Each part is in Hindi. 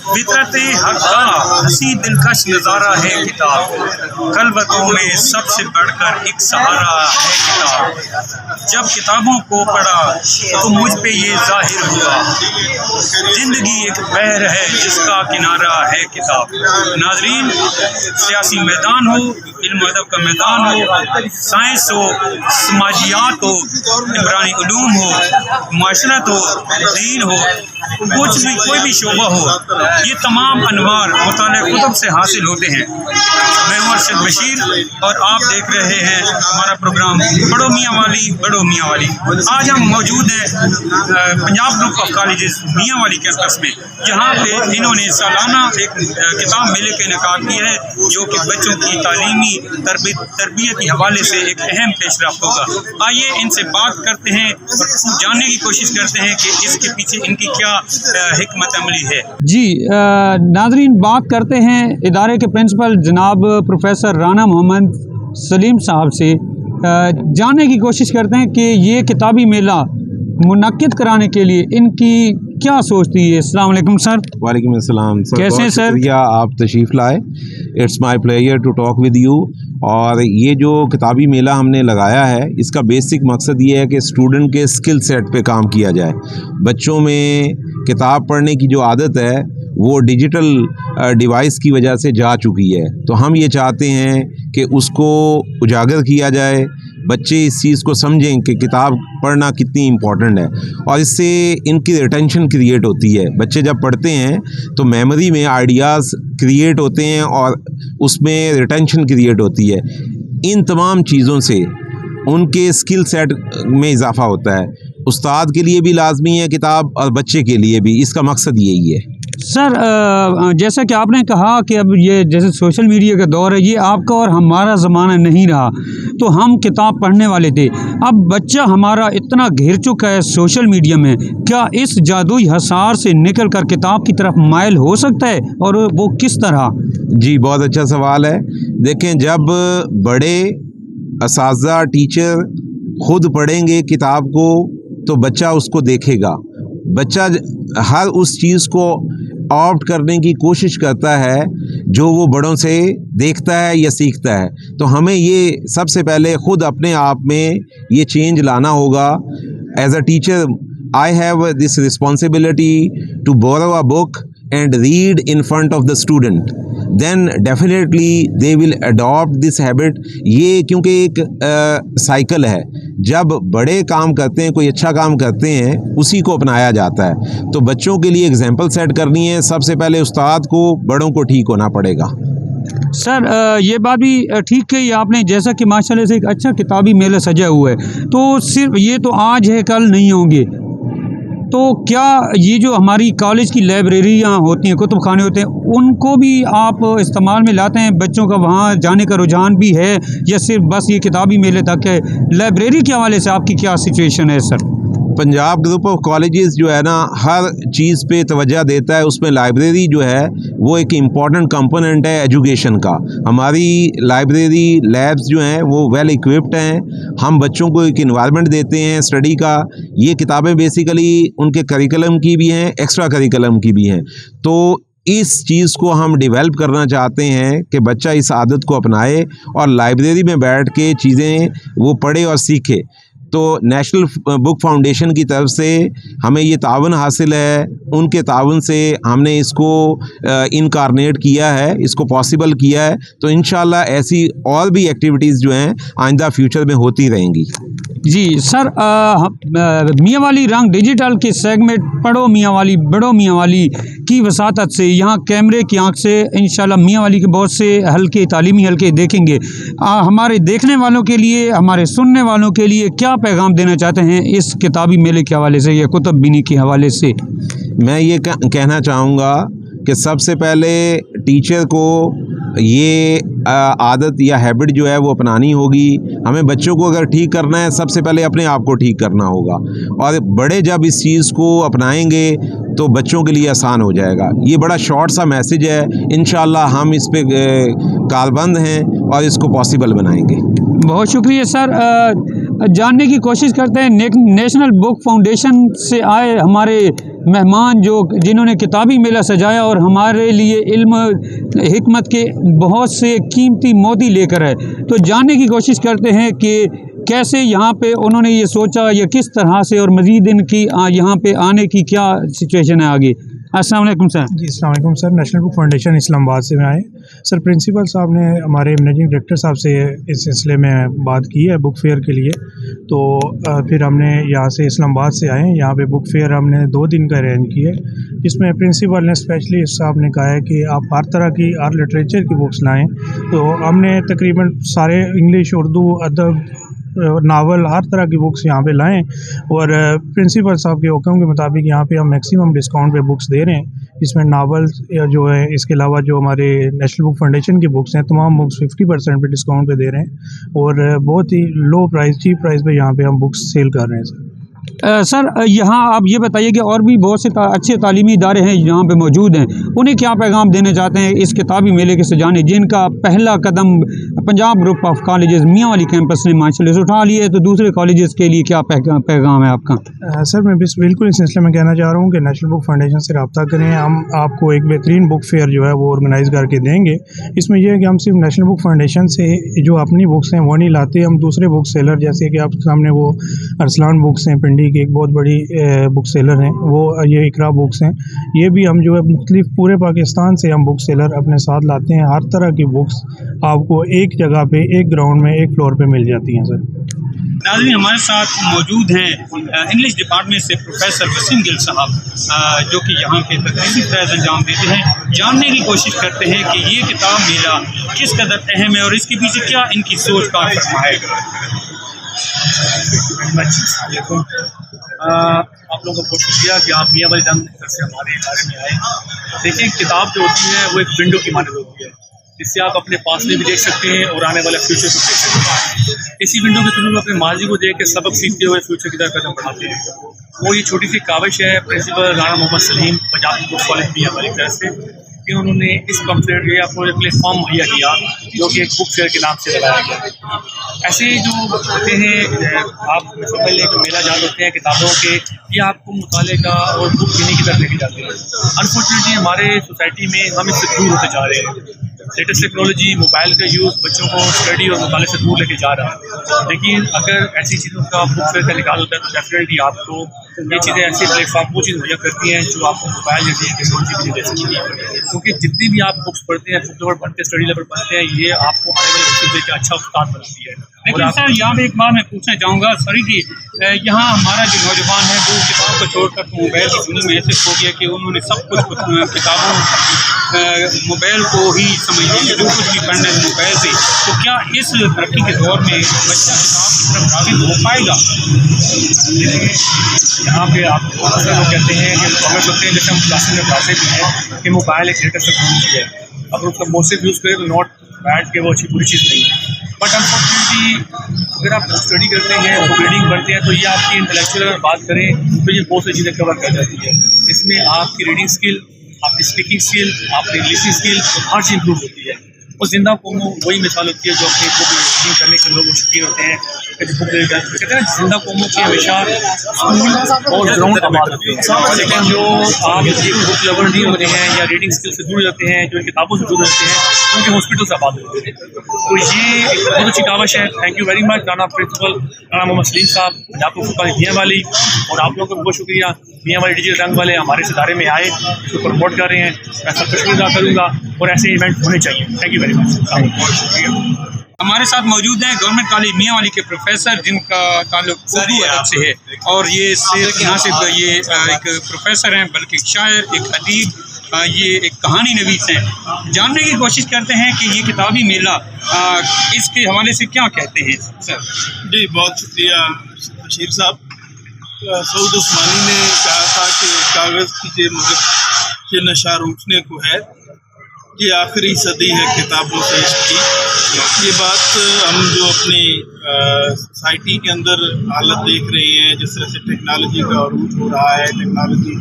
फितरत हक का हंसी दिलकश नज़ारा है किताब, खलवतों में सबसे बढ़कर एक सहारा है किताब। जब किताबों को पढ़ा तो मुझ पे ये जाहिर हुआ, जिंदगी एक बहर है जिसका किनारा है किताब। नाजरीन, सियासी मैदान हो, इल्म अदब का मैदान हो, साइंस हो, समाजियात हो, इमरानी उलूम हो, माशरत हो, दीन हो, कोई भी शोबा हो, ये तमाम अनवार मुताले कुतुब से हासिल होते हैं। मैं अरशद बशीर और आप देख रहे हैं हमारा प्रोग्राम बड़ो मियाँ वाली बड़ो मियाँ वाली। आज हम मौजूद हैं पंजाब ग्रुप ऑफ कॉलेजेस मियाँ वाली कैंपस में, जहाँ पे इन्होंने सालाना एक किताब मेले का इनेकाद किया है, जो कि बच्चों की तालीमी तरबियत के हवाले से एक अहम पेशरफ्त होगा। आइए इनसे बात करते हैं और जानने की कोशिश करते हैं कि इसके पीछे इनकी क्या हिकमत अमली है। जी नाजरीन, बात करते हैं इदारे के प्रिंसिपल जनाब प्रोफेसर राना मोहम्मद सलीम साहब से। जानने की कोशिश करते हैं कि ये किताबी मेला मुनक्किद कराने के लिए इनकी क्या सोच थी। अस्सलाम वालेकुम सर। वालेकुम अस्सलाम सर। कैसे हैं सर? शुक्रिया, आप तशरीफ़ लाए। It's my pleasure to talk with you. और ये जो किताबी मेला हमने लगाया है, इसका बेसिक मकसद ये है कि स्टूडेंट के स्किल सेट पे काम किया जाए। बच्चों में किताब पढ़ने की जो आदत है वो डिजिटल डिवाइस की वजह से जा चुकी है, तो हम ये चाहते हैं कि उसको उजागर किया जाए, बच्चे इस चीज़ को समझें कि किताब पढ़ना कितनी इम्पॉर्टेंट है, और इससे इनकी रिटेंशन क्रिएट होती है। बच्चे जब पढ़ते हैं तो मेमोरी में आइडियाज़ क्रिएट होते हैं और उसमें रिटेंशन क्रिएट होती है। इन तमाम चीज़ों से उनके स्किल सेट में इजाफा होता है। उस्ताद के लिए भी लाजमी है किताब और बच्चे के लिए भी, इसका मकसद यही है। सर जैसा कि आपने कहा कि अब ये जैसे सोशल मीडिया का दौर है, ये आपका और हमारा ज़माना नहीं रहा, तो हम किताब पढ़ने वाले थे। अब बच्चा हमारा इतना घिर चुका है सोशल मीडिया में, क्या इस जादुई हसार से निकल कर किताब की तरफ माइल हो सकता है, और वो किस तरह? जी, बहुत अच्छा सवाल है। देखें, जब बड़े असातिज़ा टीचर खुद पढ़ेंगे किताब को तो बच्चा उसको देखेगा। बच्चा हर उस चीज़ को ऑप्ट करने की कोशिश करता है जो वो बड़ों से देखता है या सीखता है। तो हमें ये सबसे पहले खुद अपने आप में ये चेंज लाना होगा। As a teacher I have this responsibility to borrow a book and read in front of the student, then definitely they will adopt this habit। ये क्योंकि एक साइकिल है, जब बड़े काम करते हैं, कोई अच्छा काम करते हैं, उसी को अपनाया जाता है। तो बच्चों के लिए एग्जाम्पल सेट करनी है, सबसे पहले उस्ताद को, बड़ों को ठीक होना पड़ेगा। सर ये बात भी ठीक कही आपने, जैसा कि माशाल्लाह से एक अच्छा किताबी मेला सजा हुआ है, तो सिर्फ ये तो आज है कल नहीं होंगे, तो क्या ये जो हमारी कॉलेज की लाइब्रेरियाँ होती हैं, कुतुब खाने होते हैं, उनको भी आप इस्तेमाल में लाते हैं? बच्चों का वहाँ जाने का रुझान भी है या सिर्फ बस ये किताबी मेले तक है? लाइब्रेरी के हवाले से आपकी क्या सिचुएशन है sir? Punjab group of colleges जो है ना, हर चीज़ पे तवज्जो देता है। उसमें लाइब्रेरी जो है वो एक इम्पॉर्टेंट कंपोनेंट है एजुकेशन का। हमारी लाइब्रेरी लैब्स जो हैं वो वेल इक्विप्ड हैं। हम बच्चों को एक इन्वायरमेंट देते हैं स्टडी का। ये किताबें बेसिकली उनके करिकुलम की भी हैं, एक्स्ट्रा करिकुलम की भी हैं। तो इस चीज़ को हम डेवलप करना चाहते हैं कि बच्चा इस आदत को अपनाए और लाइब्रेरी में बैठ के चीज़ें वो पढ़े और सीखे। तो नेशनल बुक फाउंडेशन की तरफ से हमें ये तावन हासिल है, उनके तावन से हमने इसको इनकारनेट किया है, इसको पॉसिबल किया है। तो इंशाल्लाह ऐसी और भी एक्टिविटीज़ जो हैं आइंदा फ्यूचर में होती रहेंगी। जी सर, मियाँ वाली रंग डिजिटल के सेगमेंट पढ़ो मियाँ वाली बड़ो मियाँ वाली की वसातत से यहाँ कैमरे की आंख से इंशाल्लाह मियाँ वाली के बहुत से हल्के तालीमी हल्के देखेंगे। हमारे देखने वालों के लिए, हमारे सुनने वालों के लिए क्या पैगाम देना चाहते हैं इस किताबी मेले के हवाले से या कुतुब बीनी के हवाले से? मैं ये कहना चाहूँगा कि सबसे पहले टीचर को ये आदत या हैबिट जो है वो अपनानी होगी। हमें बच्चों को अगर ठीक करना है, सबसे पहले अपने आप को ठीक करना होगा, और बड़े जब इस चीज़ को अपनाएंगे तो बच्चों के लिए आसान हो जाएगा। ये बड़ा शॉर्ट सा मैसेज है, इंशाल्लाह हम इस पे कारबंद हैं और इसको पॉसिबल बनाएंगे। बहुत शुक्रिया सर। जानने की कोशिश करते हैं नेशनल बुक फाउंडेशन से आए हमारे मेहमान जो जिन्होंने किताबी मेला सजाया और हमारे लिए इल्म हिकमत के बहुत से कीमती मोती लेकर आए। तो जानने की कोशिश करते हैं कि कैसे यहाँ पे उन्होंने ये सोचा या किस तरह से, और मज़ीद इनकी यहाँ पे आने की क्या सिचुएशन है आगे। अस्सलाम वालेकुम सर। जी अस्सलाम वालेकुम sir. National book foundation Islamabad से मैं आए सर। प्रिंसिपल साहब ने हमारे मैनेजिंग डायरेक्टर साहब से इस सिलसिले में बात की है बुक फेयर के लिए, तो फिर हमने यहाँ से इस्लामाबाद से आए। यहाँ पे बुक फेयर हमने 2 दिन का अरेंज किया है, जिसमें प्रिंसिपल ने स्पेशली साहब ने कहा है कि आप हर तरह की हर लिटरेचर की बुक्स लाएँ। तो हमने तकरीबन सारे इंग्लिश, उर्दू, अदब, नावल, हर तरह की बुक्स यहाँ पे लाएं। और प्रिंसिपल साहब के हुक्म के मुताबिक यहाँ पे हम मैक्सिमम डिस्काउंट पे बुक्स दे रहे हैं। इसमें नावल जो है, इसके अलावा जो हमारे नेशनल बुक फाउंडेशन की बुक्स हैं, तमाम बुक्स 50% पे डिस्काउंट पे दे रहे हैं और बहुत ही लो प्राइस, चीप प्राइस पे यहाँ पे हम बुक्स सेल कर रहे हैं सर। सर यहाँ आप ये बताइए कि और भी बहुत से अच्छे तालीमी इदारे हैं यहाँ पे मौजूद हैं, उन्हें क्या पैगाम देने चाहते हैं इस किताबी मेले के सजाने, जिनका पहला कदम पंजाब ग्रुप ऑफ कॉलेजेस मियाँ वाली कैंपस ने माशाल्लाह से उठा लिए, तो दूसरे कॉलेजेस के लिए क्या पैगाम है आपका? सर मैं बिल्कुल इस सिलसिले में कहना चाह रहा हूँ कि नेशनल बुक फाउंडेशन से रब्ता करें। हम आपको एक बेहतरीन बुक फेयर जो है वो ऑर्गेनाइज़ करके देंगे। इसमें यह है कि हम सिर्फ नेशनल बुक फाउंडेशन से जो अपनी बुक्स हैं वो नहीं लाते, हम दूसरे बुक सेलर, जैसे कि आपके सामने वो अरसलान बुक्स हैं, पिंडी की एक बहुत बड़ी बुक सेलर हैं, वो ये इकरा बुक्स हैं, ये भी हम जो है मुख्तलिफ पूरे पाकिस्तान से हम बुक सेलर अपने साथ लाते हैं। हर तरह की बुक्स आपको एक जगह पे, एक ग्राउंड में, एक फ्लोर पे मिल जाती हैं सर। नाज़रीन, हमारे साथ मौजूद हैं इंग्लिश डिपार्टमेंट से प्रोफेसर वसीम गिल साहब, जो कि यहाँ पे तकरीबी फैज़ अंजाम देते हैं। जानने की कोशिश करते हैं कि ये किताब मेला किस कदर अहम है और इसके पीछे क्या इनकी सोच का फरमा है। आप लोगों को बहुत शुक्रिया कि आप मियाँ वाली जंग की तरफ से हमारे इदारे में आए। देखिए, किताब जो होती है वो एक विंडो की मानद होती है, जिससे आप अपने पास में भी देख सकते हैं और आने वाले फ्यूचर को देख सकते हैं। इसी विंडो के थ्रू अपने माजी को देख के सबक सीखते हुए फ्यूचर की तरफ कदम बढ़ाते हैं। और ये छोटी सी काविश है principal Rana Mohammad Salim Punjab book college Mianwali तरफ से कि उन्होंने इस प्लेटफॉर्म मुहैया किया जो कि एक बुक फेयर के नाम से लगाया गया। ऐसे जो होते हैं, आप समझ लें कि मेला जहाँ होते हैं किताबों के, ये आपको मुताले का और बुक पीने की तरफ लेके जाते हैं। अनफॉर्चुनेटली हमारे सोसाइटी में हम इससे दूर होते जा रहे हैं। लेटेस्ट टेक्नोलॉजी, मोबाइल का यूज़ बच्चों को स्टडी और मुताले से दूर लेके जा रहा है। लेकिन अगर ऐसी चीज़ों का बुक फेयर का निकाल होता है तो डेफिनेटली आपको ये चीज़ें ऐसे प्लेटफॉर्म वो चीज़ मुहैया करती हैं जो आपको मोबाइल जैसी टेक्नोलॉजी भी दे सकती है। क्योंकि जितनी भी आप बुक्स पढ़ते हैं, बुक लेवल पढ़ते हैं, स्टडी लेवल पढ़ते हैं, ये आपको आने वाले वक्त में अच्छा उस्ताद बनती है। लेकिन सर यहाँ पे एक बात मैं पूछना चाहूँगा सॉरी जी, यहाँ हमारा जो नौजवान है वो किताब को छोड़कर तो मोबाइल की दुनिया में ऐसे हो गया कि उन्होंने सब कुछ किताबों मोबाइल को ही समझ लिया, जो कुछ भी पढ़ना है मोबाइल से। तो क्या इस तरक्की के दौर में बच्चा किताब की तरफ राग़िब हो पाएगा? यहाँ पे आप बहुत सारे लोग कहते हैं कि हमें सोचते हैं जैसे हम क्लासेस में पढ़ाते भी हैं कि मोबाइल एक लेटेस्ट टेक्नोलॉजी है, अगर उसका मोस्टली यूज़ करें तो नॉट बैड के वो अच्छी बुरी चीज़ नहीं है। बट अनफॉर्चुनेटली अगर आप स्टडी करते हैं, रीडिंग पढ़ते हैं, तो ये आपकी इंटेलेक्चुअल अगर बात करें तो ये बहुत सी चीज़ें कवर कर जाती है। इसमें आपकी रीडिंग स्किल, आपकी स्पीकिंग स्किल, आपकी लिसनिंग स्किल, हर चीज़ इम्प्रूव होती है। और जिंदा कौम वही मिसाल होती है जो अपनी बुक रीडिंग करने के लोग शौकीन होते हैं कि बुक कहते हैं जिंदा कौमों की हमेशा स्कूल और ग्राउंड आबाद होते हैं। लेकिन जो आप ये बुक लवर नहीं होते हैं या रीडिंग स्किल से दूर जाते हैं, जो किताबों से दूर रहते हैं, उनके हॉस्पिटल से आबाद होते हैं। तो ये एक बहुत अच्छी काविश है। Thank you very much Rana principal Rana Mohammad Salim साहब, पंजाब बुक कॉलेज मियाँ वाली, और आप लोगों को बहुत शुक्रिया मियाँ वाली डिजिटल रंग वाले हमारे इस इदारे में आए, इसको प्रमोट कर रहे हैं। मैं सबका शुक्रिया अदा करूँगा और ऐसे इवेंट होने चाहिए। Thank you very much. हमारे साथ मौजूद हैं गवर्नमेंट कॉलेज मियाँ वाली के प्रोफेसर, जिनका ताल्लुक उर्दू अदब से है, और ये यहाँ से ये एक प्रोफेसर हैं, बल्कि शायर, एक अदीब, ये एक कहानी नवीस हैं। जानने की कोशिश करते हैं कि ये किताबी मेला इसके हवाले से क्या कहते हैं सर। जी बहुत शुक्रिया बशीर साहब। सऊद उस्मानी ने कहा था कि कागज़ की मगर ये नशा उठने को है, ये आखिरी सदी है किताबों से इश्क की। ये बात हम जो अपनी सोसाइटी के अंदर हालत देख रहे हैं, जिस तरह से टेक्नोलॉजी का अरूज हो रहा है, टेक्नोलॉजी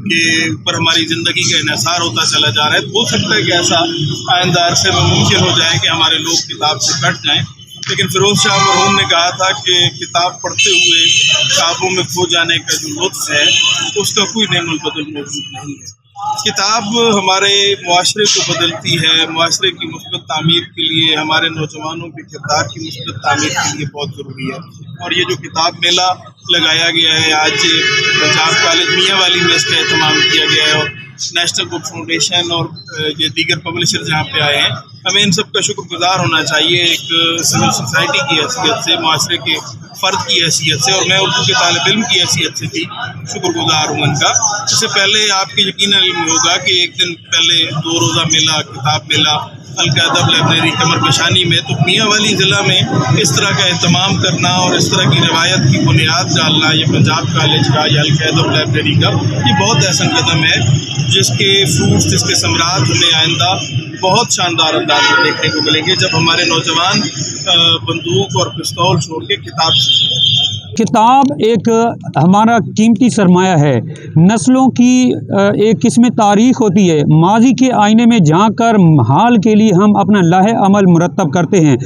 के ऊपर हमारी ज़िंदगी का इन्हिसार होता चला जा रहा है, तो हो सकता है कि ऐसा आइंदा अरसे में मुमकिन हो जाए कि हमारे लोग किताब से कट जाएं। लेकिन फिरोज शाह मरहूम ने कहा था कि किताब पढ़ते हुए किताबों में खो जाने का जो लुत्फ़ है उसका कोई नेमल बदल मौजूद नहीं है। किताब हमारे मुआशरे को बदलती है, मुआशरे की मुस्बत तामीर के लिए, हमारे नौजवानों के किरदार की मुस्बत तामीर के लिए बहुत ज़रूरी है। और ये जो किताब मेला लगाया गया है आज पंजाब कॉलेज मियांवाली में, इसका एहतमाम किया गया है और नेशनल बुक फाउंडेशन और ये दीगर पब्लिशर जहाँ पे आए हैं, हमें इन सब का शुक्रगुजार होना चाहिए एक सिविल सोसाइटी की हैसियत से, मुआशरे के फ़र्द की हैसियत से, और मैं उर्दू के तालिब इल्म की हैसियत से भी शुक्रगुजार हूँ इनका। इससे पहले आपके यकीनन इल्म होगा कि एक दिन पहले 2 रोज़ा मेला, किताब मेला अल-अदब लाइब्रेरी कमरकशानी में, तो मियांवाली ज़िला में इस तरह का एहतमाम करना और इस तरह की रवायत की बुनियाद डालना, ये पंजाब कॉलेज का या अल-अदब लाइब्रेरी का, ये बहुत अहसन कदम है जिसके फ्रूट्स, जिसके समरात हमें आइंदा बहुत शानदार अंदाज में देखने को मिलेंगे जब हमारे नौजवान बंदूक और पिस्तौल छोड़ के किताब किताब एक हमारा कीमती सरमाया है। नस्लों की एक किस्म तारीख़ होती है। माजी के आईने में झांक कर हाल के लिए हम अपना लाहे अमल मुरतब करते हैं।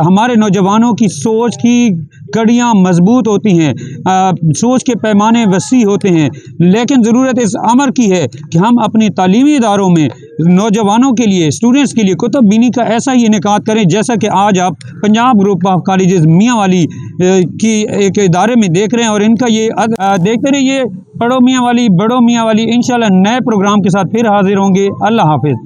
हमारे नौजवानों की सोच की कड़ियाँ मजबूत होती हैं, सोच के पैमाने वसी होते हैं, लेकिन ज़रूरत इस अमर की है कि हम अपने तालीमी इदारों में नौजवानों के लिए, स्टूडेंट्स के लिए कुतुब बीनी का ऐसा ही इनेकाद करें जैसा कि आज आप Punjab group of colleges Mianwali की एक इदारे में देख रहे हैं। और इनका ये देखते रहिए पढ़ो मियांवाली बड़ो मियांवाली। इंशाल्लाह नए प्रोग्राम के साथ फिर हाजिर होंगे। अल्लाह हाफिज़।